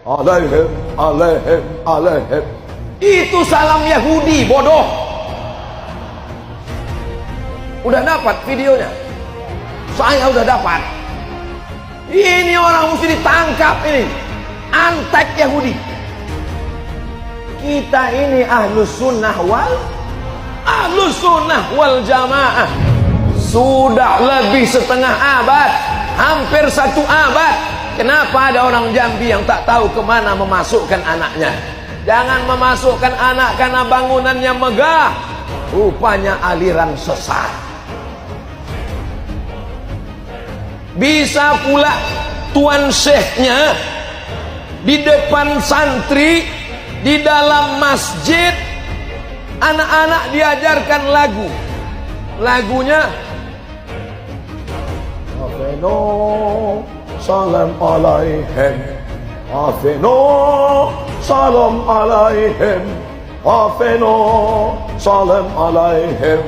alaihim, alaihim, alaihim. Itu salam Yahudi, bodoh. Udah dapat videonya? Saya udah dapat. Ini orang mesti ditangkap ini. Antek Yahudi. Kita ini ahlus sunnah wal jamaah. Sudah lebih setengah abad, hampir 1 abad. Kenapa ada orang Jambi yang tak tahu kemana memasukkan anaknya? Jangan memasukkan anak karena bangunannya megah. Rupanya aliran sesat. Bisa pula tuan syekhnya di depan santri, di dalam masjid, anak-anak diajarkan lagu. Lagunya Afeno salam alaihim, Afeno salam alaihim, Afeno salam alaihim.